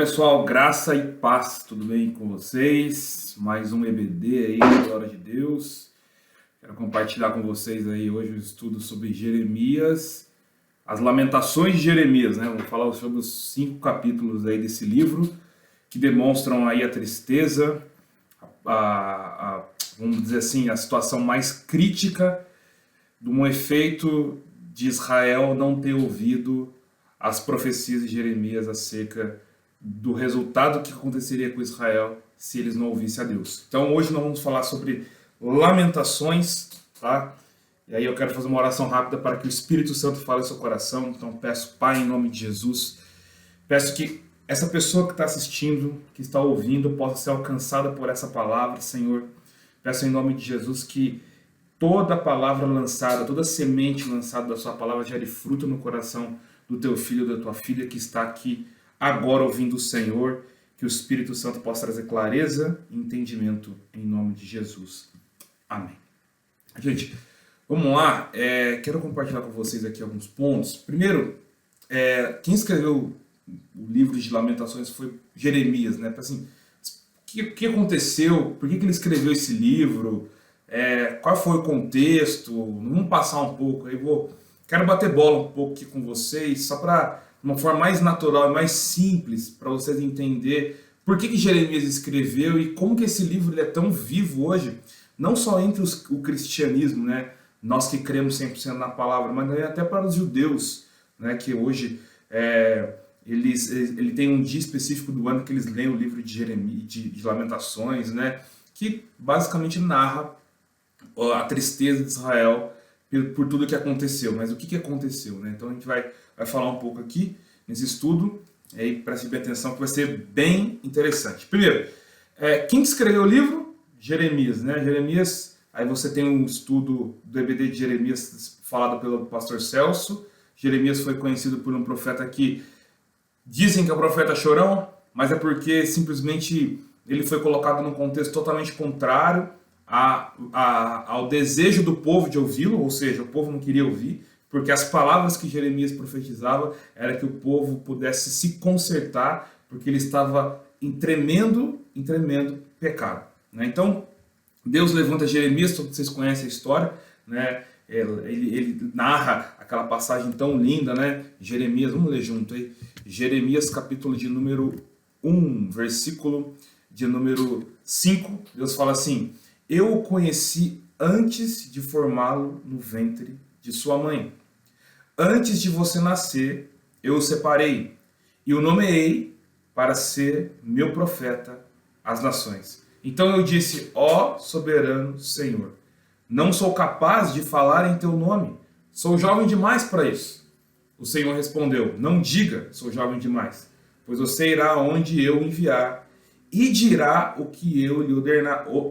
Pessoal, graça e paz, tudo bem com vocês? Mais um EBD aí, Glória de Deus. Quero compartilhar com vocês aí hoje o estudo sobre Jeremias, as Lamentações de Jeremias, né? Vamos falar sobre os 5 capítulos aí desse livro que demonstram aí a tristeza, vamos dizer assim, a situação mais crítica de um efeito de Israel não ter ouvido as profecias de Jeremias acerca do resultado que aconteceria com Israel se eles não ouvissem a Deus. Então hoje nós vamos falar sobre lamentações, tá? E aí eu quero fazer uma oração rápida para que o Espírito Santo fale ao seu coração. Então peço, Pai, em nome de Jesus, peço que essa pessoa que está assistindo, que está ouvindo, possa ser alcançada por essa palavra, Senhor. Peço em nome de Jesus que toda palavra lançada, toda semente lançada da sua palavra gere fruto no coração do teu filho, da tua filha que está aqui agora ouvindo o Senhor, que o Espírito Santo possa trazer clareza e entendimento em nome de Jesus. Amém. Gente, vamos lá. Quero compartilhar com vocês aqui alguns pontos. Primeiro, quem escreveu o livro de Lamentações foi Jeremias, né? Assim, o que aconteceu? Por que ele escreveu esse livro? Qual foi o contexto? Vamos passar um pouco aí. Quero bater bola um pouco aqui com vocês, só para uma forma mais natural e mais simples, para vocês entenderem por que Jeremias escreveu e como que esse livro ele é tão vivo hoje, não só entre o cristianismo, né? Nós que cremos 100% na palavra, mas até para os judeus, né? Que hoje ele tem um dia específico do ano que eles leem o livro de Jeremias, de Lamentações, né? Que basicamente narra a tristeza de Israel por tudo que aconteceu. Mas o que aconteceu, né? Então a gente vai falar um pouco aqui nesse estudo, e preste bem atenção que vai ser bem interessante. Primeiro, quem escreveu o livro? Jeremias, né? Jeremias, aí você tem um estudo do EBD de Jeremias falado pelo pastor Celso. Jeremias foi conhecido por um profeta que dizem que é o profeta chorão, mas é porque simplesmente ele foi colocado num contexto totalmente contrário ao desejo do povo de ouvi-lo, ou seja, o povo não queria ouvir, porque as palavras que Jeremias profetizava era que o povo pudesse se consertar, porque ele estava em tremendo pecado, né? Então, Deus levanta Jeremias, todos vocês conhecem a história, né? Ele narra aquela passagem tão linda, né? Jeremias, vamos ler junto aí. Jeremias, capítulo de número 1, versículo de número 5, Deus fala assim: eu o conheci antes de formá-lo no ventre de sua mãe. Antes de você nascer, eu o separei e o nomeei para ser meu profeta às nações. Então eu disse: ó soberano Senhor, não sou capaz de falar em teu nome, sou jovem demais para isso. O Senhor respondeu: não diga, sou jovem demais, pois você irá onde eu enviar e dirá o que eu lhe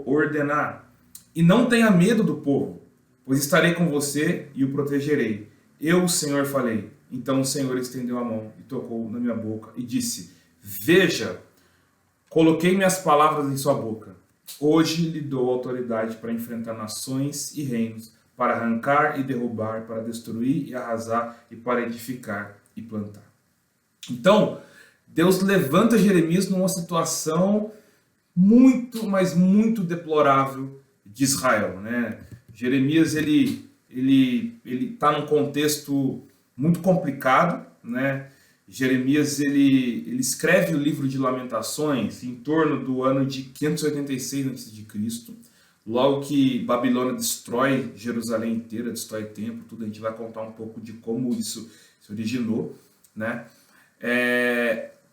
ordenar. E não tenha medo do povo, pois estarei com você e o protegerei. Eu, o Senhor, falei. Então o Senhor estendeu a mão e tocou na minha boca e disse: veja, coloquei minhas palavras em sua boca. Hoje lhe dou autoridade para enfrentar nações e reinos, para arrancar e derrubar, para destruir e arrasar, e para edificar e plantar. Então, Deus levanta Jeremias numa situação muito, mas muito deplorável de Israel, né? Jeremias ele está num contexto muito complicado, né? Jeremias ele escreve o livro de Lamentações em torno do ano de 586 a.C., logo que Babilônia destrói Jerusalém inteira, destrói o templo, tudo. A gente vai contar um pouco de como isso se originou, né?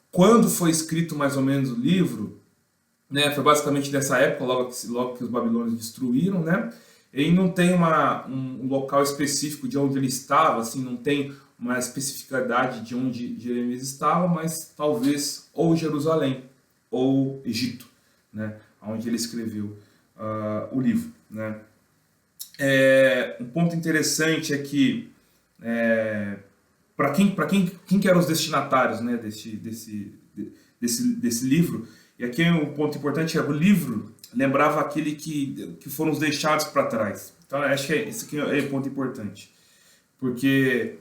Quando foi escrito mais ou menos o livro, né, foi basicamente nessa época, logo que os babilônios destruíram, né? Ele não tem um local específico de onde ele estava, assim, não tem uma especificidade de onde Jeremias estava, mas talvez ou Jerusalém ou Egito, né, onde ele escreveu o livro, né? Um ponto interessante é que para quem que eram os destinatários, né, desse livro, e aqui um ponto importante é o livro lembrava aquele que foram os deixados para trás. Então acho que esse aqui é um ponto importante, porque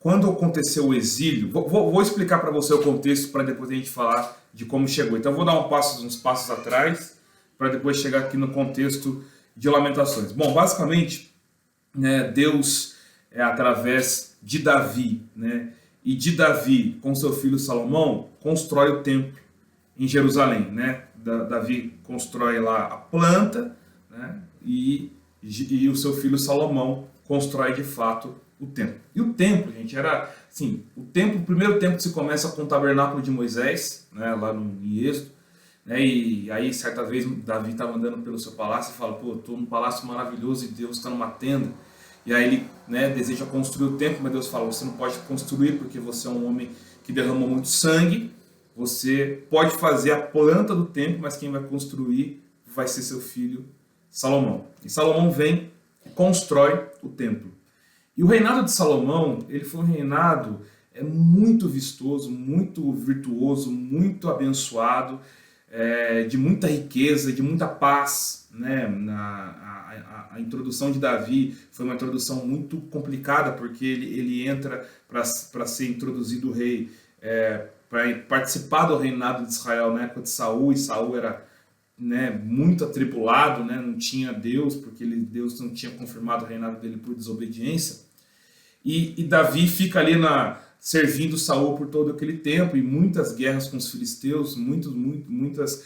quando aconteceu o exílio, vou explicar para você o contexto para depois a gente falar de como chegou. Então eu vou dar uns passos atrás para depois chegar aqui no contexto de Lamentações. Bom, basicamente, né, Deus, através de Davi, né, e de Davi com seu filho Salomão, constrói o templo em Jerusalém. Né? Davi constrói lá a planta, né, e o seu filho Salomão constrói de fato o templo. E o templo, gente, era assim, o primeiro templo se começa com o tabernáculo de Moisés, né, lá em Êxodo, né, e aí certa vez Davi estava andando pelo seu palácio e fala, pô, estou num palácio maravilhoso e Deus está numa tenda. E aí ele, né, deseja construir o templo, mas Deus fala, você não pode construir porque você é um homem que derramou muito sangue, você pode fazer a planta do templo, mas quem vai construir vai ser seu filho Salomão. E Salomão vem e constrói o templo. E o reinado de Salomão, ele foi um reinado muito vistoso, muito virtuoso, muito abençoado, de muita riqueza, de muita paz. Né? A introdução de Davi foi uma introdução muito complicada, porque ele entra para ser introduzido o rei, para participar do reinado de Israel na época de Saul, e Saul era, né, muito atribulado, né, não tinha Deus, porque Deus não tinha confirmado o reinado dele por desobediência. E Davi fica ali servindo Saul por todo aquele tempo, e muitas guerras com os filisteus, muitas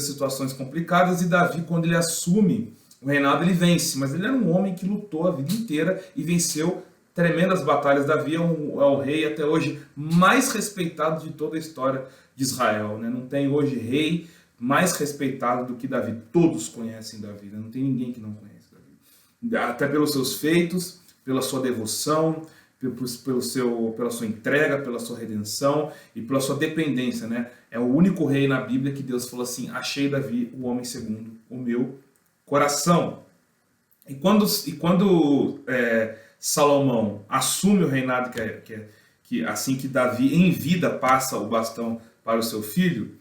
situações complicadas, e Davi, quando ele assume o reinado, ele vence, mas ele era um homem que lutou a vida inteira e venceu tremendas batalhas. Davi é o rei até hoje mais respeitado de toda a história de Israel. Né? Não tem hoje rei mais respeitado do que Davi. Todos conhecem Davi, né? Não tem ninguém que não conhece Davi. Até pelos seus feitos, pela sua devoção, pela sua entrega, pela sua redenção e pela sua dependência. Né? É o único rei na Bíblia que Deus falou assim, achei Davi o homem segundo o meu coração. E quando Salomão assume o reinado, que assim que Davi em vida passa o bastão para o seu filho,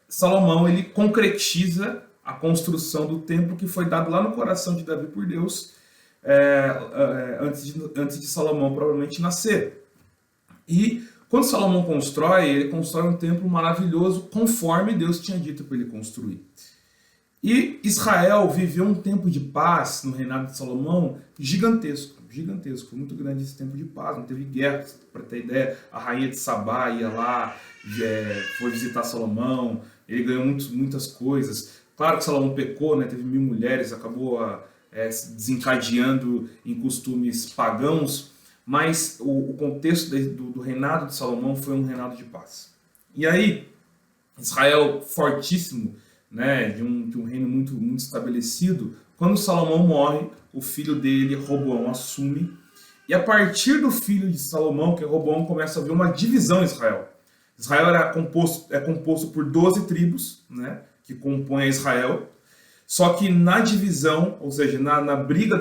Salomão ele concretiza a construção do templo que foi dado lá no coração de Davi por Deus, antes de Salomão provavelmente nascer. E quando Salomão constrói, ele constrói um templo maravilhoso conforme Deus tinha dito para ele construir. E Israel viveu um tempo de paz no reinado de Salomão gigantesco, muito grande esse tempo de paz, não teve guerra, para ter ideia, a rainha de Sabá ia lá, foi visitar Salomão, ele ganhou muitas coisas. Claro que Salomão pecou, né, teve 1000 mulheres, acabou desencadeando em costumes pagãos, mas o contexto do reinado de Salomão foi um reinado de paz. E aí, Israel fortíssimo, né, de um reino muito estabelecido, quando Salomão morre, o filho dele, Roboão, assume, e a partir do filho de Salomão, que é Roboão, começa a haver uma divisão em Israel. Israel é composto por 12 tribos, né, que compõem Israel, só que na divisão, ou seja, na briga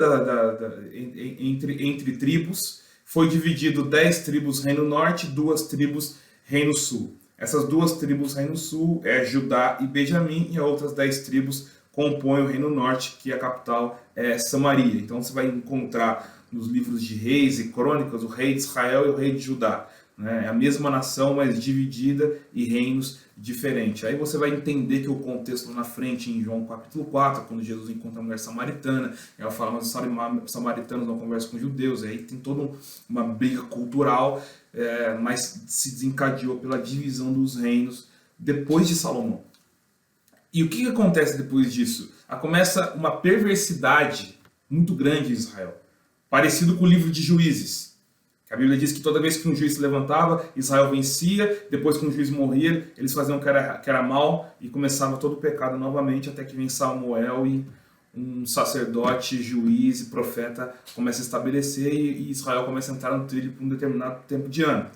entre tribos, foi dividido 10 tribos Reino Norte, 2 tribos Reino Sul. Essas 2 tribos Reino Sul Judá e Benjamim, e outras 10 tribos compõem o Reino Norte, que a capital é Samaria. Então você vai encontrar nos livros de Reis e Crônicas o rei de Israel e o rei de Judá. Né? É a mesma nação, mas dividida e reinos diferentes. Aí você vai entender que o contexto na frente, em João capítulo 4, quando Jesus encontra a mulher samaritana, ela fala, mas os samaritanos não conversam com os judeus. Aí tem toda uma briga cultural, mas se desencadeou pela divisão dos reinos depois de Salomão. E o que acontece depois disso? Começa uma perversidade muito grande em Israel, parecido com o livro de Juízes. A Bíblia diz que toda vez que um juiz se levantava, Israel vencia, depois que um juiz morria, eles faziam o que era mal e começava todo o pecado novamente, até que vem Samuel e um sacerdote, juiz e profeta começa a estabelecer e Israel começa a entrar no trilho por um determinado tempo de ano.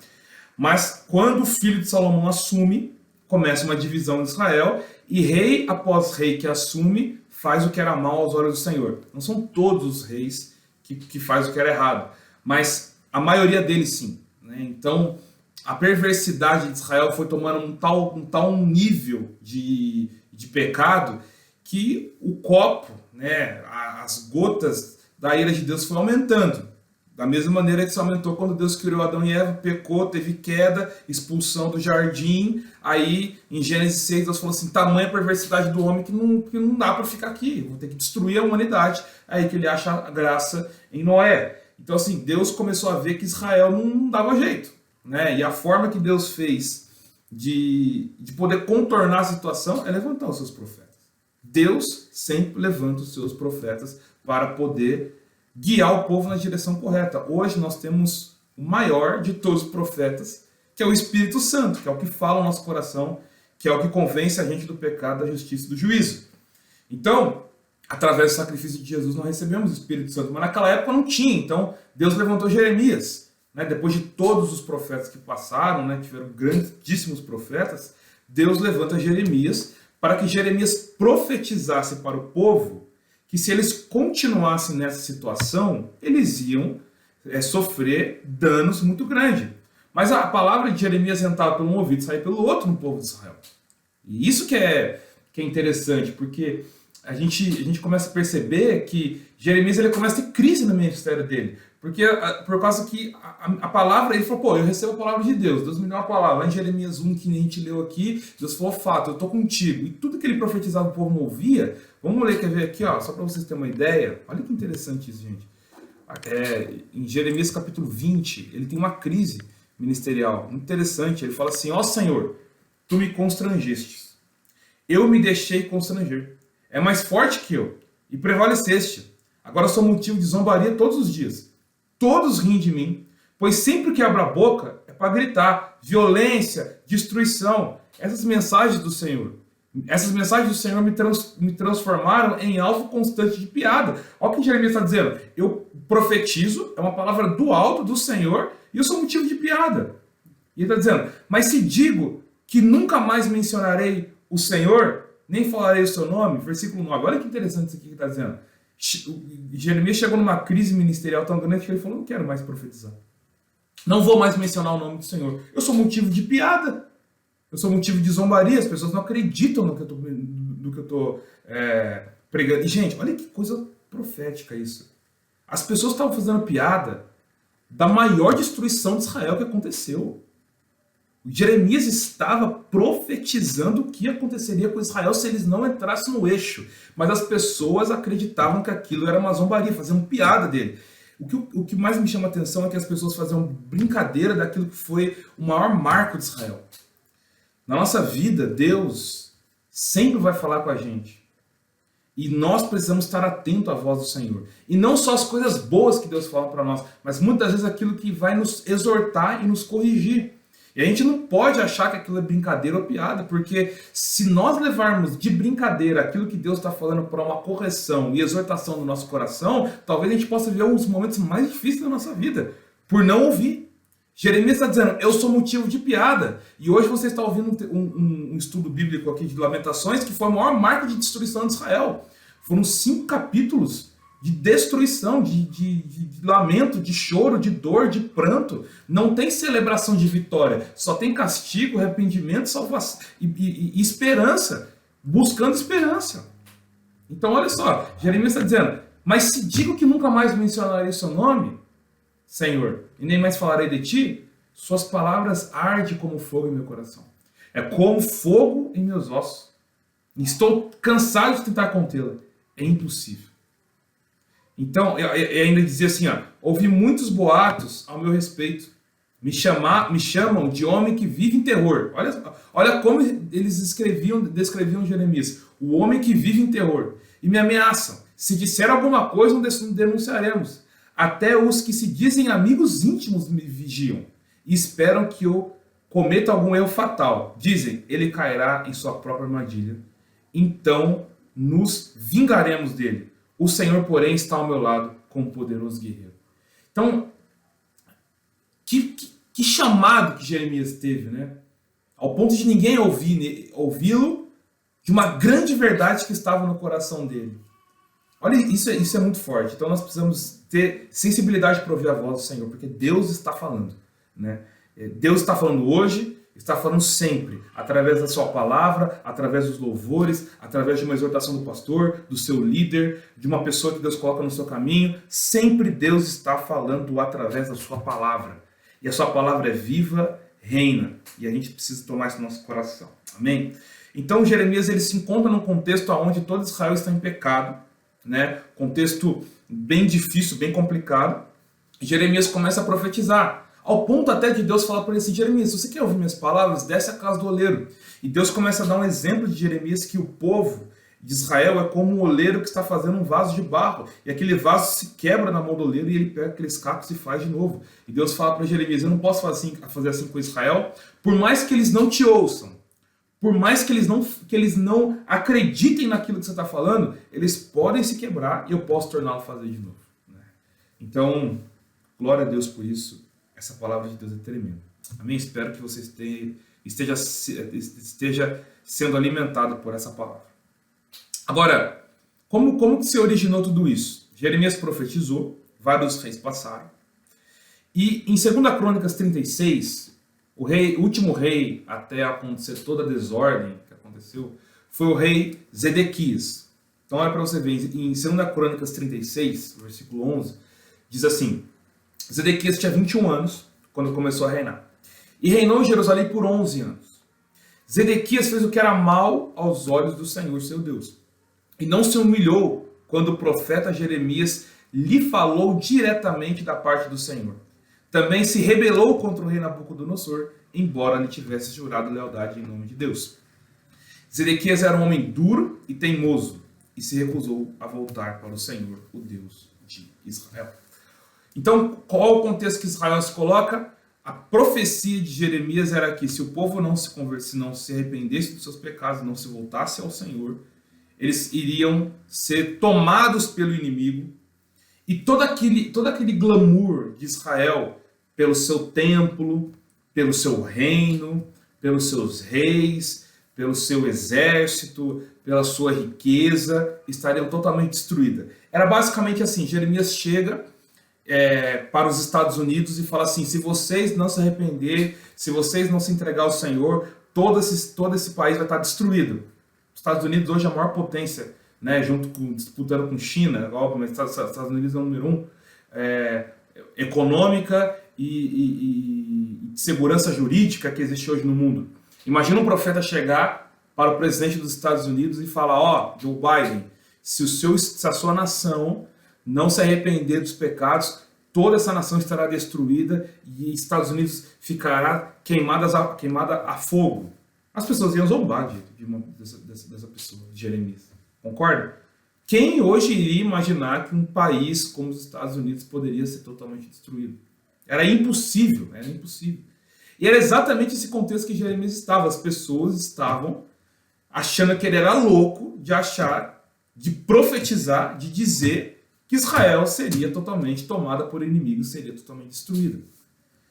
Mas quando o filho de Salomão assume, começa uma divisão de Israel e rei após rei que assume faz o que era mal aos olhos do Senhor. Não são todos os reis que faz o que era errado, mas a maioria deles sim. Né? Então, a perversidade de Israel foi tomando um tal nível de pecado que o copo, né, as gotas da ira de Deus foi aumentando. Da mesma maneira que se aumentou quando Deus criou Adão e Eva, pecou, teve queda, expulsão do jardim. Aí, em Gênesis 6, Deus falou assim, tamanha perversidade do homem que não dá para ficar aqui, vou ter que destruir a humanidade. Aí que ele acha a graça em Noé. Então, assim, Deus começou a ver que Israel não dava jeito, né? E a forma que Deus fez de poder contornar a situação é levantar os seus profetas. Deus sempre levanta os seus profetas para poder guiar o povo na direção correta. Hoje nós temos o maior de todos os profetas, que é o Espírito Santo, que é o que fala no nosso coração, que é o que convence a gente do pecado, da justiça e do juízo. Então, através do sacrifício de Jesus, nós recebemos o Espírito Santo, mas naquela época não tinha. Então, Deus levantou Jeremias, né? Depois de todos os profetas que passaram, né? Tiveram grandíssimos profetas, Deus levanta Jeremias para que Jeremias profetizasse para o povo que se eles continuassem nessa situação, eles iam sofrer danos muito grandes. Mas a palavra de Jeremias entrava pelo um ouvido e saía pelo outro no povo de Israel. E isso que é interessante, porque a gente começa a perceber que Jeremias ele começa a ter crise no ministério dele. Porque por causa que a palavra, ele falou, pô, eu recebo a palavra de Deus, Deus me deu uma palavra. Lá em Jeremias 1, que a gente leu aqui, Deus falou, fato, eu estou contigo. E tudo que ele profetizava, o povo não ouvia. Vamos ler, quer ver aqui, ó, só para vocês terem uma ideia. Olha que interessante isso, gente. Em Jeremias capítulo 20, ele tem uma crise ministerial muito interessante. Ele fala assim, ó Senhor, tu me constrangestes. Eu me deixei constranger. É mais forte que eu, e prevaleceste. Agora sou motivo de zombaria todos os dias. Todos riem de mim, pois sempre que abro a boca é para gritar violência, destruição. Essas mensagens do Senhor me transformaram em alvo constante de piada. Olha o que Jeremias está dizendo. Eu profetizo, é uma palavra do alto do Senhor, e eu sou motivo de piada. E ele está dizendo, mas se digo que nunca mais mencionarei o Senhor, nem falarei o seu nome, versículo 9. Olha que interessante isso aqui que está dizendo. Jeremias chegou numa crise ministerial tão grande que ele falou, não quero mais profetizar. Não vou mais mencionar o nome do Senhor. Eu sou motivo de piada. Eu sou motivo de zombaria. As pessoas não acreditam no que eu estou pregando. E, gente, olha que coisa profética isso. As pessoas estavam fazendo piada da maior destruição de Israel que aconteceu. Jeremias estava profetizando o que aconteceria com Israel se eles não entrassem no eixo. Mas as pessoas acreditavam que aquilo era uma zombaria, faziam piada dele. O que mais me chama a atenção é que as pessoas faziam brincadeira daquilo que foi o maior marco de Israel. Na nossa vida, Deus sempre vai falar com a gente. E nós precisamos estar atentos à voz do Senhor. E não só as coisas boas que Deus fala para nós, mas muitas vezes aquilo que vai nos exortar e nos corrigir. E a gente não pode achar que aquilo é brincadeira ou piada, porque se nós levarmos de brincadeira aquilo que Deus está falando para uma correção e exortação do nosso coração, talvez a gente possa viver uns momentos mais difíceis da nossa vida, por não ouvir. Jeremias está dizendo, eu sou motivo de piada. E hoje você está ouvindo um estudo bíblico aqui de Lamentações, que foi a maior marca de destruição de Israel. Foram 5 capítulos de destruição, de lamento, de choro, de dor, de pranto. Não tem celebração de vitória, só tem castigo, arrependimento, salvação e esperança, buscando esperança. Então olha só, Jeremias está dizendo, mas se digo que nunca mais mencionarei seu nome, Senhor, e nem mais falarei de ti, suas palavras ardem como fogo em meu coração. É como fogo em meus ossos. Estou cansado de tentar contê-la. É impossível. Então, eu ainda dizia assim, ó, ouvi muitos boatos ao meu respeito. Me chamam de homem que vive em terror. Olha como eles descreviam Jeremias. O homem que vive em terror. E me ameaçam. Se disser alguma coisa, não denunciaremos. Até os que se dizem amigos íntimos me vigiam. E esperam que eu cometa algum erro fatal. Dizem, ele cairá em sua própria armadilha. Então, nos vingaremos dele. O Senhor, porém, está ao meu lado como poderoso guerreiro. Então, que chamado que Jeremias teve, né? Ao ponto de ninguém ouvi-lo, de uma grande verdade que estava no coração dele. Olha, isso é muito forte. Então, nós precisamos ter sensibilidade para ouvir a voz do Senhor, porque Deus está falando, né? Deus está falando hoje, Está falando sempre, através da sua palavra, através dos louvores, através de uma exortação do pastor, do seu líder, de uma pessoa que Deus coloca no seu caminho. Sempre Deus está falando através da sua palavra. E a sua palavra é viva, reina. E a gente precisa tomar isso no nosso coração. Amém? Então Jeremias ele se encontra num contexto onde todo Israel está em pecado, né? Contexto bem difícil, bem complicado. E Jeremias começa a profetizar. Ao ponto até de Deus falar para ele assim: Jeremias, se você quer ouvir minhas palavras, desce a casa do oleiro. E Deus começa a dar um exemplo de Jeremias que o povo de Israel é como um oleiro que está fazendo um vaso de barro. E aquele vaso se quebra na mão do oleiro e ele pega aqueles cacos e faz de novo. E Deus fala para Jeremias: eu não posso fazer assim com Israel, por mais que eles não te ouçam, por mais que eles não acreditem naquilo que você está falando, eles podem se quebrar e eu posso torná-lo a fazer de novo. Então, glória a Deus por isso. Essa palavra de Deus é tremenda. Amém? Espero que você esteja sendo alimentado por essa palavra. Agora, como que se originou tudo isso? Jeremias profetizou, vários reis passaram. E em 2 Crônicas 36, o último rei, até acontecer toda a desordem que aconteceu, foi o rei Zedequias. Então olha para você ver, em 2 Crônicas 36, versículo 11, diz assim: Zedequias tinha 21 anos quando começou a reinar. E reinou em Jerusalém por 11 anos. Zedequias fez o que era mal aos olhos do Senhor, seu Deus. E não se humilhou quando o profeta Jeremias lhe falou diretamente da parte do Senhor. Também se rebelou contra o rei Nabucodonosor, embora lhe tivesse jurado lealdade em nome de Deus. Zedequias era um homem duro e teimoso, e se recusou a voltar para o Senhor, o Deus de Israel. Então, qual o contexto que Israel se coloca? A profecia de Jeremias era que se o povo não se arrependesse dos seus pecados, não se voltasse ao Senhor, eles iriam ser tomados pelo inimigo, e todo aquele glamour de Israel pelo seu templo, pelo seu reino, pelos seus reis, pelo seu exército, pela sua riqueza, estariam totalmente destruída. Era basicamente assim: Jeremias chega para os Estados Unidos e fala assim: se vocês não se arrepender, se vocês não se entregar ao Senhor, todo esse país vai estar destruído. Os Estados Unidos hoje é a maior potência, né, disputando com China, óbvio, mas os Estados Unidos é o número 1, econômica e de segurança jurídica que existe hoje no mundo. Imagina um profeta chegar para o presidente dos Estados Unidos e falar: ó, Joe Biden, se a sua nação não se arrepender dos pecados, toda essa nação estará destruída e Estados Unidos ficará queimada a fogo. As pessoas iam zombar dessa pessoa, de Jeremias. Concorda? Quem hoje iria imaginar que um país como os Estados Unidos poderia ser totalmente destruído? Era impossível, era impossível. E era exatamente esse contexto que Jeremias estava. As pessoas estavam achando que ele era louco de profetizar, de dizer que Israel seria totalmente tomada por inimigos, seria totalmente destruída.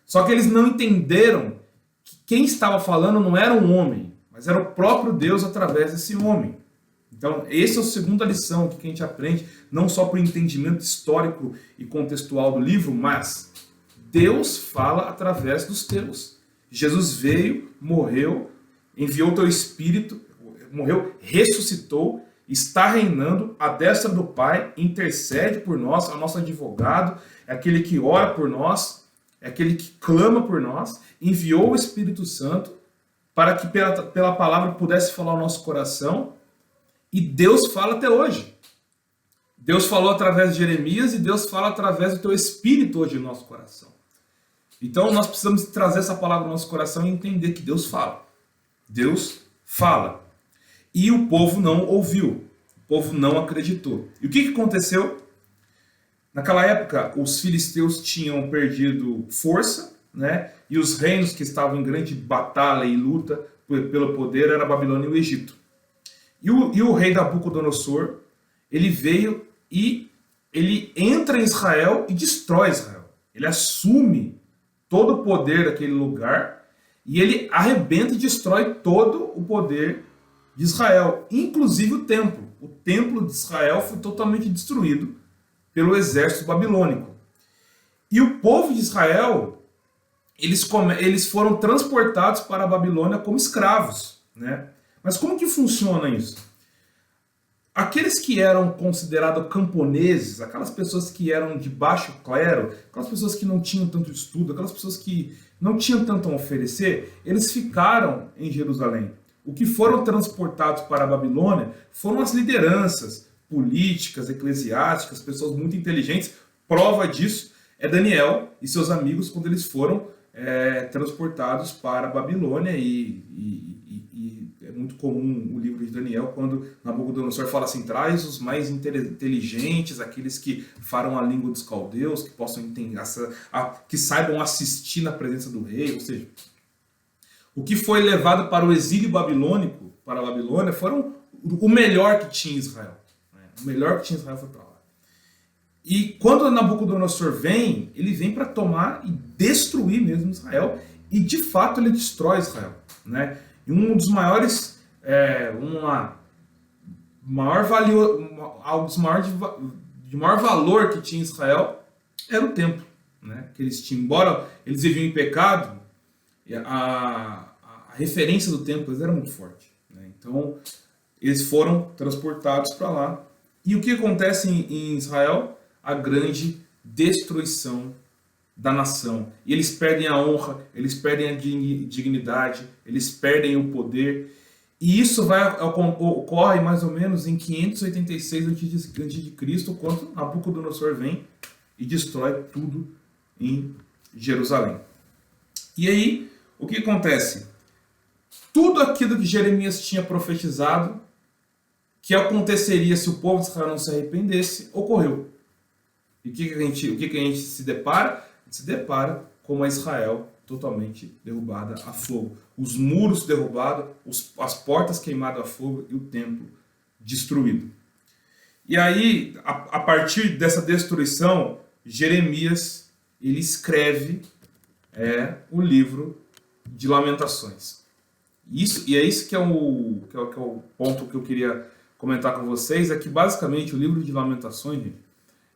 Só que eles não entenderam que quem estava falando não era um homem, mas era o próprio Deus através desse homem. Então, essa é a segunda lição que a gente aprende, não só por entendimento histórico e contextual do livro, mas Deus fala através dos teus. Jesus veio, morreu, enviou o teu Espírito, morreu, ressuscitou, está reinando à destra do Pai, intercede por nós, é o nosso advogado, é aquele que ora por nós, é aquele que clama por nós, enviou o Espírito Santo para que pela palavra pudesse falar ao nosso coração, e Deus fala até hoje. Deus falou através de Jeremias e Deus fala através do teu Espírito hoje no nosso coração. Então nós precisamos trazer essa palavra no nosso coração e entender que Deus fala. Deus fala. E o povo não ouviu, o povo não acreditou. E o que aconteceu? Naquela época, os filisteus tinham perdido força, né? E os reinos que estavam em grande batalha e luta pelo poder era a Babilônia e o Egito. E o rei Nabucodonosor, ele veio e ele entra em Israel e destrói Israel. Ele assume todo o poder daquele lugar e ele arrebenta e destrói todo o poder de Israel, inclusive o templo. O templo de Israel foi totalmente destruído pelo exército babilônico. E o povo de Israel eles foram transportados para a Babilônia como escravos, né? Mas como que funciona isso? Aqueles que eram considerados camponeses, aquelas pessoas que eram de baixo clero, aquelas pessoas que não tinham tanto estudo, aquelas pessoas que não tinham tanto a oferecer, eles ficaram em Jerusalém. O que foram transportados para a Babilônia foram as lideranças políticas, eclesiásticas, pessoas muito inteligentes. Prova disso é Daniel e seus amigos quando eles foram transportados para a Babilônia e é muito comum o livro de Daniel quando Nabucodonosor fala assim, traz os mais inteligentes, aqueles que falam a língua dos caldeus, que possam entender, que saibam assistir na presença do rei, ou seja, o que foi levado para o exílio babilônico, para a Babilônia, foram o melhor que tinha Israel. Né? O melhor que tinha Israel foi para lá. E quando Nabucodonosor vem, ele vem para tomar e destruir mesmo Israel, e de fato ele destrói Israel. Né? E um dos maiores, algo de maior valor que tinha Israel era o templo. Né? Que eles tinham, embora eles viviam em pecado, a referência do templo era muito forte. Né? Então, eles foram transportados para lá. E o que acontece em Israel? A grande destruição da nação. E eles perdem a honra, eles perdem a dignidade, eles perdem o poder. E isso ocorre mais ou menos em 586 a.C., quando Nabucodonosor vem e destrói tudo em Jerusalém. E aí, o que acontece? Tudo aquilo que Jeremias tinha profetizado, que aconteceria se o povo de Israel não se arrependesse, ocorreu. E o que a gente se depara? A gente se depara com a Israel totalmente derrubada a fogo. Os muros derrubados, as portas queimadas a fogo e o templo destruído. E aí, a partir dessa destruição, Jeremias ele escreve o livro de Lamentações. E é isso que é o ponto que eu queria comentar com vocês, é que basicamente o livro de Lamentações, gente,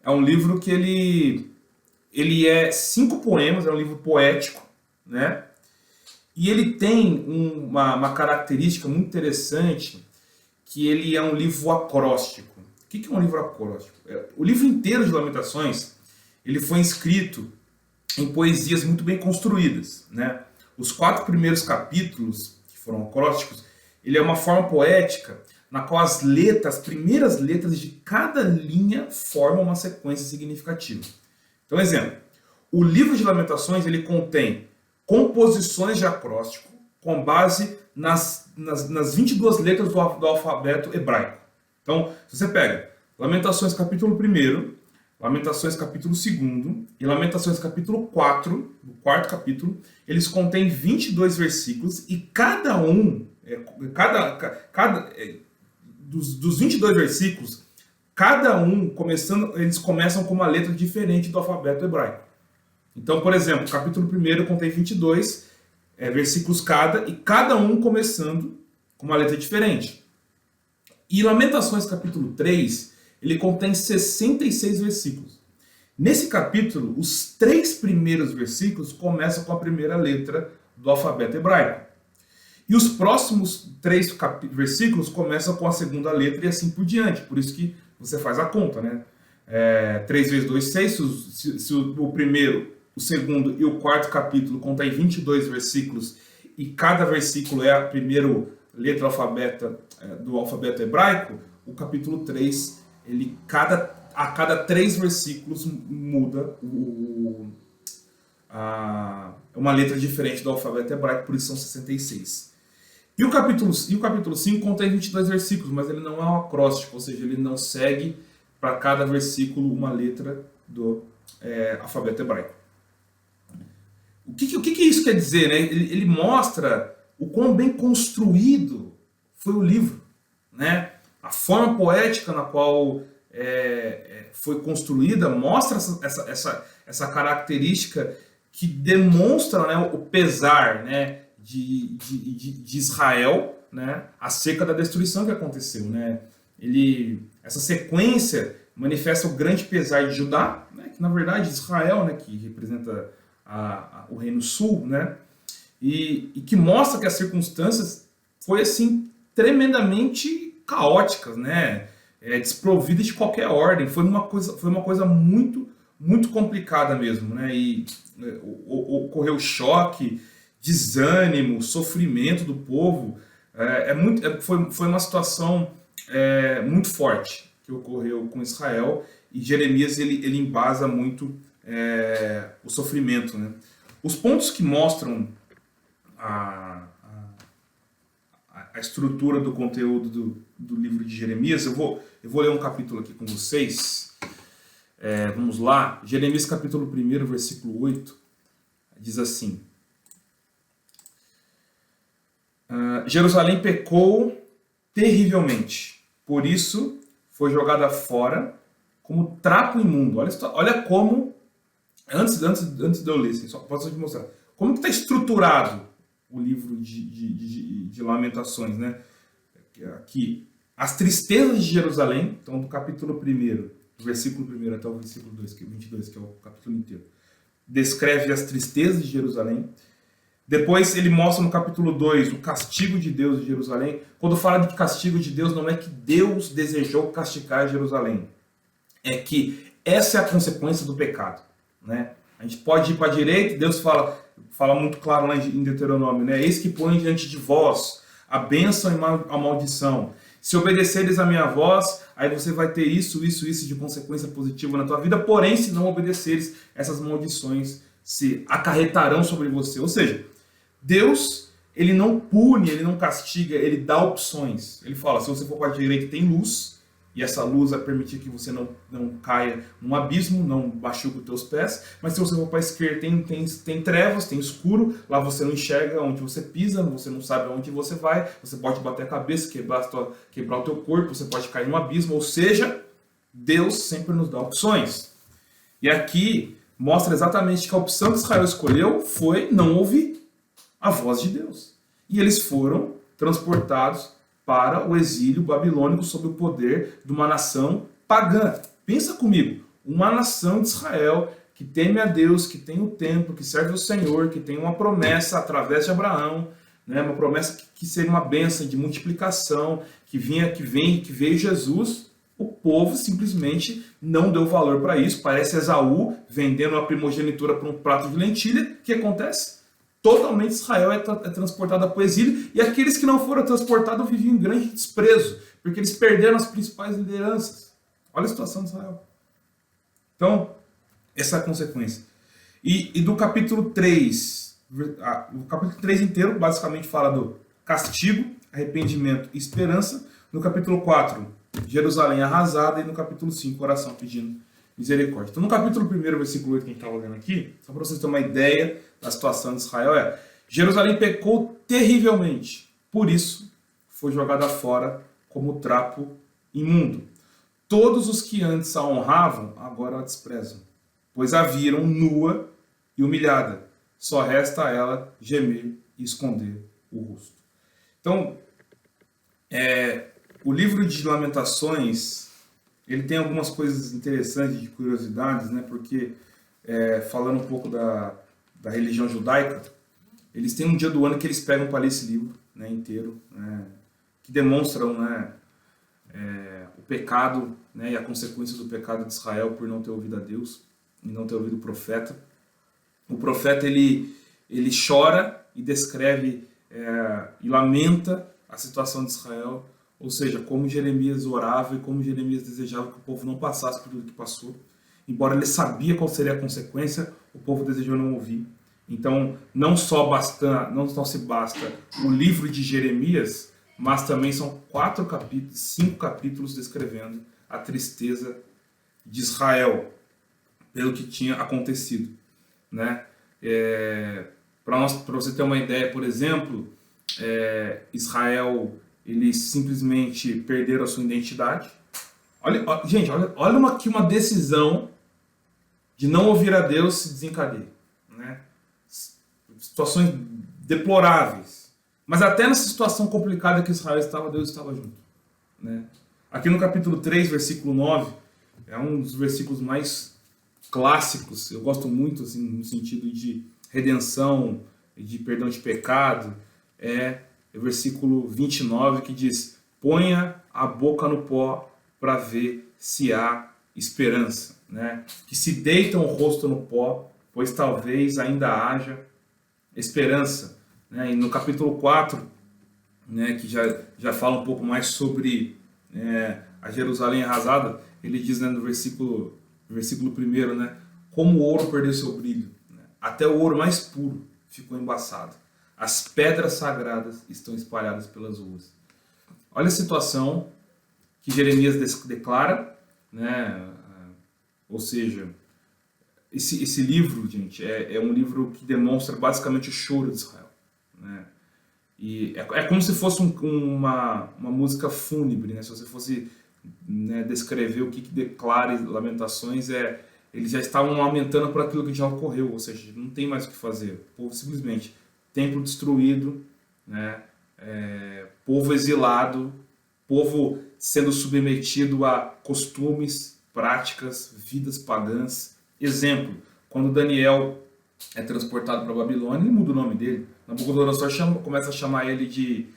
é um livro que ele é 5 poemas, é um livro poético, né? E ele tem uma característica muito interessante, que ele é um livro acróstico. O que é um livro acróstico? O livro inteiro de Lamentações, ele foi escrito em poesias muito bem construídas, né? Os 4 primeiros capítulos, que foram acrósticos, ele é uma forma poética na qual as primeiras letras de cada linha formam uma sequência significativa. Então, exemplo, o livro de Lamentações ele contém composições de acróstico com base nas 22 letras do alfabeto hebraico. Então, se você pega Lamentações capítulo 1, Lamentações capítulo 2 e Lamentações capítulo 4, no 4º capítulo, eles contêm 22 versículos e cada um, dos 22 versículos, cada um eles começam com uma letra diferente do alfabeto hebraico. Então, por exemplo, capítulo 1 contém 22 versículos e cada um começando com uma letra diferente. E Lamentações capítulo 3, ele contém 66 versículos. Nesse capítulo, os 3 primeiros versículos começam com a primeira letra do alfabeto hebraico. E os próximos 3 versículos começam com a segunda letra e assim por diante. Por isso que você faz a conta, né? 3 vezes 2, 6. Se o primeiro, o segundo e o 4º capítulo contém 22 versículos e cada versículo é a primeira letra do alfabeto hebraico, o capítulo 3, a cada 3 versículos muda uma letra diferente do alfabeto hebraico, por isso são 66. E o capítulo 5 contém 22 versículos, mas ele não é um acróstico, ou seja, ele não segue para cada versículo uma letra do alfabeto hebraico. O que isso quer dizer? Né? Ele mostra o quão bem construído foi o livro. Né? A forma poética na qual foi construída mostra essa característica que demonstra, né, o pesar, né, de Israel, né, acerca da destruição que aconteceu. Né? Essa sequência manifesta o grande pesar de Judá, né, que na verdade Israel, né, que representa o Reino Sul, né? E que mostra que as circunstâncias foi assim tremendamente caóticas, né? Desprovidas de qualquer ordem. Foi uma coisa muito, muito complicada mesmo, né? E ocorreu choque, desânimo, sofrimento do povo. Foi uma situação muito forte que ocorreu com Israel, e Jeremias ele embasa muito o sofrimento, né? Os pontos que mostram a estrutura do conteúdo do livro de Jeremias, eu vou ler um capítulo aqui com vocês. Vamos lá, Jeremias capítulo 1, versículo 8, diz assim: Jerusalém pecou terrivelmente, por isso foi jogada fora como trapo imundo. Olha como, antes de eu ler, assim, só posso te mostrar, como que está estruturado o livro de Lamentações, né? Aqui, as tristezas de Jerusalém, então do capítulo 1, do versículo 1 até o versículo 22, que é o capítulo inteiro, descreve as tristezas de Jerusalém. Depois ele mostra no capítulo 2 o castigo de Deus de Jerusalém. Quando fala de castigo de Deus, não é que Deus desejou castigar Jerusalém, é que essa é a consequência do pecado, né? A gente pode ir para a direita, Deus fala muito claro lá em Deuteronômio, né? Eis que põe diante de vós a bênção e a maldição. Se obedeceres a minha voz, aí você vai ter isso de consequência positiva na tua vida. Porém, se não obedeceres, essas maldições se acarretarão sobre você. Ou seja, Deus, ele não pune, ele não castiga, ele dá opções. Ele fala, se você for para a direita tem luz, e essa luz vai permitir que você não caia num abismo, não machuque os teus pés. Mas se você for para a esquerda, tem trevas, tem escuro, lá você não enxerga onde você pisa, você não sabe aonde você vai, você pode bater a cabeça, quebrar o teu corpo, você pode cair num abismo. Ou seja, Deus sempre nos dá opções. E aqui mostra exatamente que a opção que Israel escolheu foi não ouvir a voz de Deus. E eles foram transportados para o exílio babilônico sob o poder de uma nação pagã. Pensa comigo, uma nação de Israel que teme a Deus, que tem o templo, que serve o Senhor, que tem uma promessa através de Abraão, né, uma promessa que seria uma bênção de multiplicação, que veio Jesus. O povo simplesmente não deu valor para isso. Parece Esaú vendendo a primogenitura por um prato de lentilha. O que acontece? Totalmente Israel é transportada para o exílio, e aqueles que não foram transportados viviam em grande desprezo, porque eles perderam as principais lideranças. Olha a situação de Israel. Então, essa é a consequência. E do capítulo 3, o capítulo 3 inteiro basicamente fala do castigo, arrependimento e esperança. No capítulo 4, Jerusalém arrasada, e no capítulo 5, oração pedindo misericórdia. Então, no capítulo 1, versículo 8, que a gente está olhando aqui, só para vocês terem uma ideia da situação de Israel, Jerusalém pecou terrivelmente, por isso foi jogada fora como trapo imundo. Todos os que antes a honravam, agora a desprezam, pois a viram nua e humilhada. Só resta a ela gemer e esconder o rosto. Então, o livro de Lamentações, ele tem algumas coisas interessantes, de curiosidades, né? Porque, falando um pouco da religião judaica, eles têm um dia do ano que eles pegam para ler esse livro, né, inteiro, né, que demonstram, né, o pecado, né, e a consequência do pecado de Israel por não ter ouvido a Deus e não ter ouvido o profeta. O profeta ele chora e descreve e lamenta a situação de Israel. Ou seja, como Jeremias orava e como Jeremias desejava que o povo não passasse por tudo que passou. Embora ele sabia qual seria a consequência, o povo desejou não ouvir. Então, não só se basta o livro de Jeremias, mas também são 5 capítulos descrevendo a tristeza de Israel pelo que tinha acontecido, né? Para você ter uma ideia, por exemplo, Israel, eles simplesmente perderam a sua identidade. Gente, olha aqui uma decisão de não ouvir a Deus se desencadeia, né? Situações deploráveis. Mas até nessa situação complicada que Israel estava, Deus estava junto, né? Aqui no capítulo 3, versículo 9, é um dos versículos mais clássicos, eu gosto muito, assim, no sentido de redenção, de perdão de pecado, é o versículo 29 que diz: ponha a boca no pó para ver se há esperança, né? Que se deitam o rosto no pó, pois talvez ainda haja esperança, né? E no capítulo 4, né, que já fala um pouco mais sobre a Jerusalém arrasada, ele diz, né, no versículo 1, né, como o ouro perdeu seu brilho, né? Até o ouro mais puro ficou embaçado. As pedras sagradas estão espalhadas pelas ruas. Olha a situação que Jeremias declara, né? Ou seja, esse livro, gente, é um livro que demonstra basicamente o choro de Israel, né? E é como se fosse uma música fúnebre, né? Se você fosse, né, descrever o que declara em Lamentações, eles já estavam lamentando por aquilo que já ocorreu, ou seja, não tem mais o que fazer. O povo simplesmente, templo destruído, né? Povo exilado, povo sendo submetido a costumes, práticas, vidas pagãs. Exemplo, quando Daniel é transportado para a Babilônia, ele muda o nome dele. Nabucodonosor começa a chamar ele de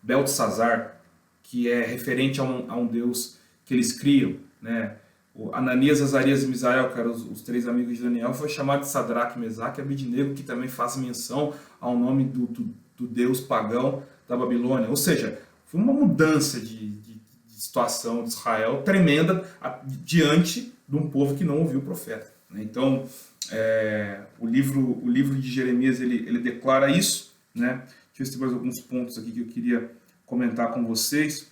Beltesazar, que é referente a um deus que eles criam, né? O Ananias, Azarias e Misael, que eram os três amigos de Daniel, foi chamado de Sadraque, Mesaque e Abednego, que também faz menção ao nome do deus pagão da Babilônia. Ou seja, foi uma mudança de situação de Israel tremenda diante de um povo que não ouviu o profeta, né? Então, o livro de Jeremias ele declara isso, né? Deixa eu ver se tem mais alguns pontos aqui que eu queria comentar com vocês.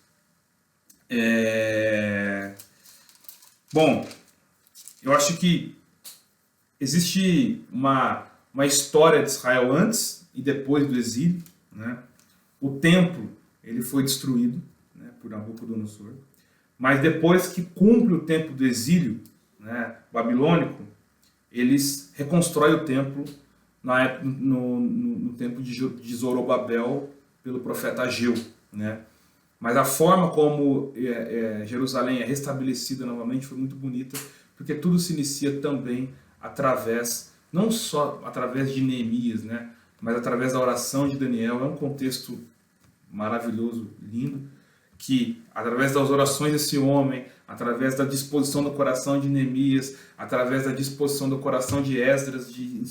Bom, eu acho que existe uma história de Israel antes e depois do exílio, né? O templo ele foi destruído, né, por Nabucodonosor, mas depois que cumpre o tempo do exílio, né, babilônico, eles reconstroem o templo no tempo de Zorobabel pelo profeta Ageu, né? Mas a forma como Jerusalém é restabelecida novamente foi muito bonita, porque tudo se inicia também através, não só através de Neemias, né, mas através da oração de Daniel. É um contexto maravilhoso, lindo, que através das orações desse homem, através da disposição do coração de Neemias, através da disposição do coração de Esdras de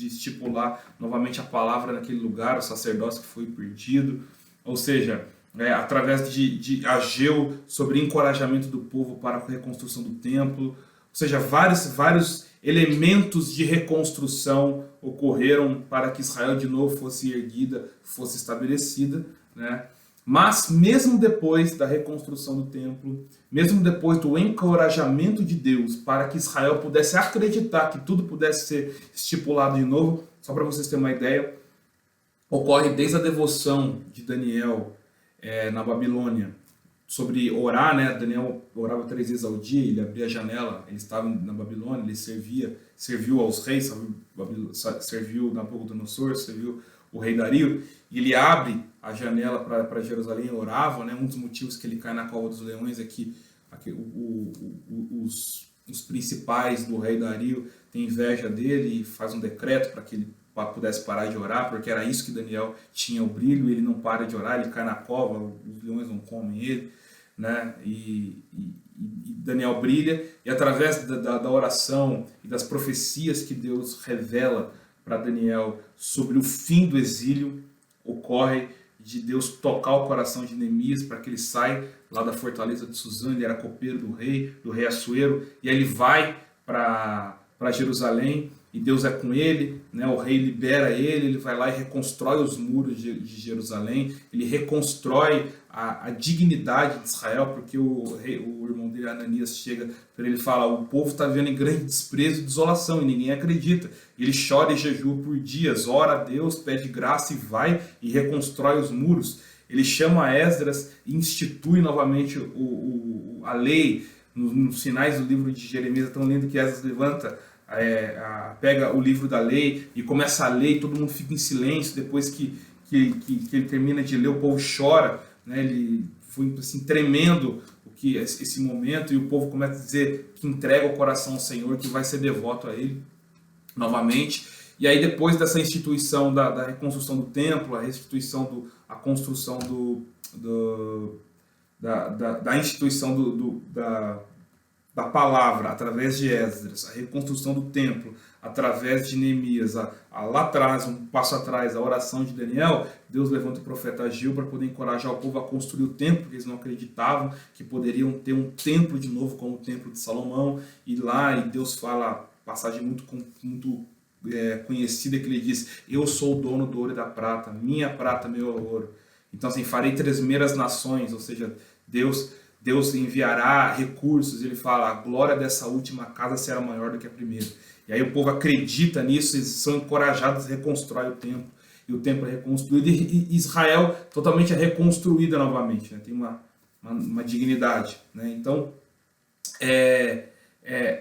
estipular novamente a palavra naquele lugar, o sacerdócio que foi perdido, ou seja, através de Ageu sobre encorajamento do povo para a reconstrução do templo, ou seja, vários elementos de reconstrução ocorreram para que Israel de novo fosse erguida, fosse estabelecida, né? Mas mesmo depois da reconstrução do templo, mesmo depois do encorajamento de Deus para que Israel pudesse acreditar que tudo pudesse ser estipulado de novo, só para vocês terem uma ideia, ocorre desde a devoção de Daniel na Babilônia sobre orar, né? Daniel orava 3 vezes ao dia, ele abria a janela, ele estava na Babilônia, ele serviu aos reis, serviu Nabucodonosor, serviu o rei Dario, e ele abre a janela para Jerusalém e orava, né? Um dos motivos que ele cai na cova dos leões é que os principais do rei Dario têm inveja dele e faz um decreto para que ele pudesse parar de orar, porque era isso que Daniel tinha o brilho, ele não para de orar, ele cai na cova, os leões não comem ele, né? E Daniel brilha, e através da oração e das profecias que Deus revela para Daniel sobre o fim do exílio, ocorre de Deus tocar o coração de Neemias para que ele saia lá da fortaleza de Suzã. Ele era copeiro do rei Assuero, e aí ele vai para Jerusalém, e Deus é com ele, né? O rei libera ele vai lá e reconstrói os muros de Jerusalém, ele reconstrói a dignidade de Israel, porque o irmão dele, Ananias, chega para ele e fala: o povo está vivendo em grande desprezo e desolação, e ninguém acredita. Ele chora e jejua por dias, ora a Deus, pede graça e vai e reconstrói os muros. Ele chama Esdras e institui novamente a lei. Nos finais do livro de Jeremias é tão lindo que Esdras levanta, pega o livro da lei e começa a ler, e todo mundo fica em silêncio. Depois que ele termina de ler, o povo chora, né? Ele foi assim, tremendo que esse momento, e o povo começa a dizer que entrega o coração ao Senhor, que vai ser devoto a Ele novamente. E aí depois dessa instituição da reconstrução do templo, a restituição a construção da instituição da palavra através de Esdras, a reconstrução do templo através de Neemias, lá atrás, um passo atrás, a oração de Daniel, Deus levanta o profeta Ageu para poder encorajar o povo a construir o templo, porque eles não acreditavam que poderiam ter um templo de novo como o templo de Salomão, e Deus fala, passagem muito conhecida, que ele diz: eu sou o dono do ouro e da prata, minha prata, meu ouro. Então assim, farei tremer as nações, ou seja, Deus enviará recursos. Ele fala: a glória dessa última casa será maior do que a primeira. E aí o povo acredita nisso, eles são encorajados a reconstruir o templo, e o templo é reconstruído, e Israel totalmente é reconstruída novamente, né? Tem uma dignidade, né? Então,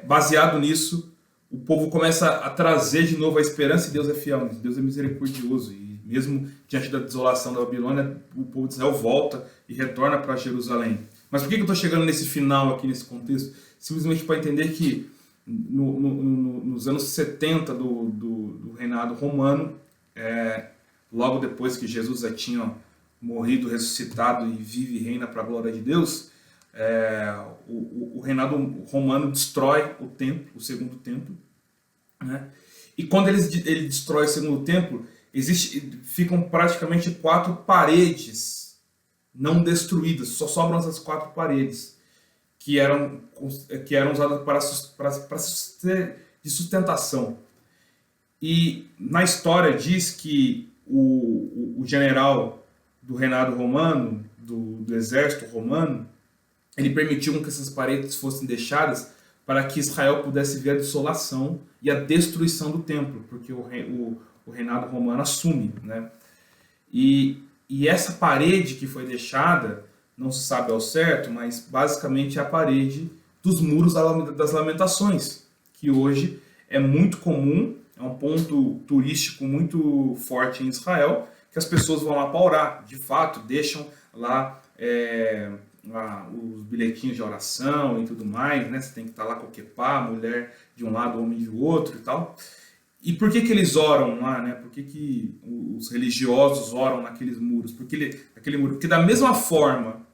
baseado nisso, o povo começa a trazer de novo a esperança, e Deus é fiel, Deus é misericordioso, e mesmo diante da desolação da Babilônia, o povo de Israel volta e retorna para Jerusalém. Mas por que eu estou chegando nesse final aqui, nesse contexto? Simplesmente para entender que nos anos 70 do reinado romano, logo depois que Jesus já tinha morrido, ressuscitado e vive e reina para a glória de Deus, o reinado romano destrói o templo, o segundo templo, né? E quando ele destrói o segundo templo, ficam praticamente 4 paredes não destruídas, só sobram essas 4 paredes que eram usadas de sustentação. E na história diz que o general do reinado romano, do exército romano, ele permitiu que essas paredes fossem deixadas para que Israel pudesse ver a dissolação e a destruição do templo, porque o reinado romano assume, né? E essa parede que foi deixada, não se sabe ao certo, mas basicamente é a parede dos muros das Lamentações, que hoje é muito comum, é um ponto turístico muito forte em Israel, que as pessoas vão lá para orar, de fato, deixam lá os bilhetinhos de oração e tudo mais, né? Você tem que estar lá com o quepá, mulher de um lado, homem de outro e tal. E por que eles oram lá, né? Por que os religiosos oram naqueles muros? Porque da mesma forma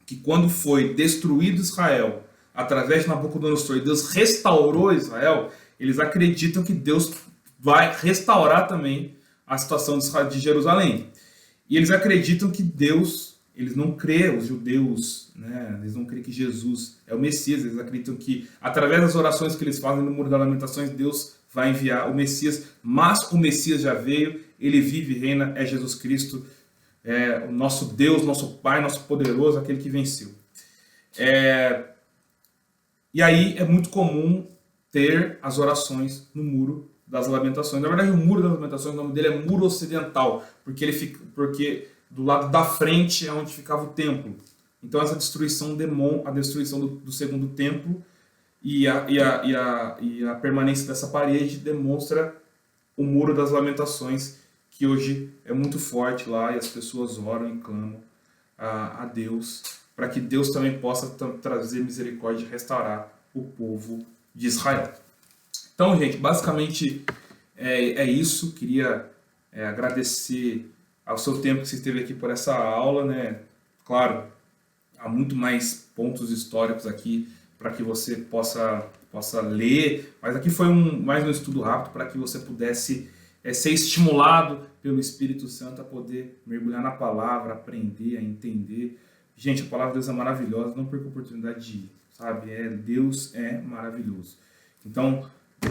que quando foi destruído Israel, através de Nabucodonosor, Deus restaurou Israel, eles acreditam que Deus vai restaurar também a situação de Jerusalém. E eles acreditam que Deus, eles não crêem, os judeus, né? Eles não creem que Jesus é o Messias, eles acreditam que através das orações que eles fazem no Muro das Lamentações, Deus vai enviar o Messias, mas o Messias já veio, ele vive e reina, é Jesus Cristo, o nosso Deus, nosso Pai, nosso poderoso, aquele que venceu. E aí é muito comum ter as orações no Muro das Lamentações. Na verdade, o Muro das Lamentações, o nome dele é Muro Ocidental, porque do lado da frente é onde ficava o templo. Então essa destruição a destruição do segundo templo e a permanência dessa parede demonstra o Muro das Lamentações, que hoje é muito forte lá, e as pessoas oram e clamam a Deus, para que Deus também possa trazer misericórdia e restaurar o povo de Israel. Então, gente, basicamente é isso. Queria agradecer ao seu tempo que você esteve aqui por essa aula, né? Claro, há muito mais pontos históricos aqui para que você possa ler, mas aqui foi mais um estudo rápido para que você pudesse ser estimulado pelo Espírito Santo a poder mergulhar na palavra, aprender, a entender. Gente, a palavra de Deus é maravilhosa, não perca a oportunidade de ir, sabe? Deus é maravilhoso. Então,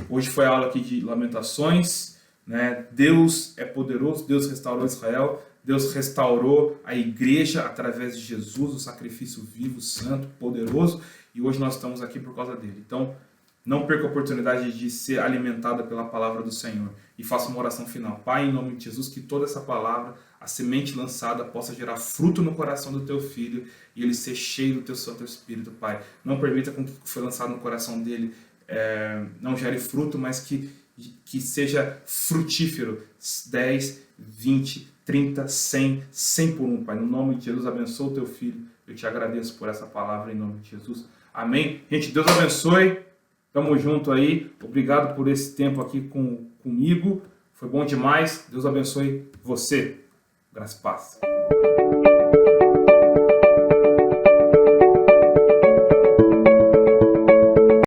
hoje foi a aula aqui de Lamentações, né? Deus é poderoso, Deus restaurou Israel, Deus restaurou a igreja através de Jesus, o sacrifício vivo, santo, poderoso, e hoje nós estamos aqui por causa dele. Então, não perca a oportunidade de ser alimentada pela palavra do Senhor. E faça uma oração final. Pai, em nome de Jesus, que toda essa palavra, a semente lançada, possa gerar fruto no coração do teu filho e ele ser cheio do teu Santo Espírito, Pai. Não permita que o que foi lançado no coração dele não gere fruto, mas que seja frutífero. 10, 20, 30, 100 por um, Pai. No nome de Jesus, abençoa o teu filho. Eu te agradeço por essa palavra em nome de Jesus. Amém. Gente, Deus abençoe. Tamo junto aí. Obrigado por esse tempo aqui comigo. Foi bom demais. Deus abençoe você. Graças e paz.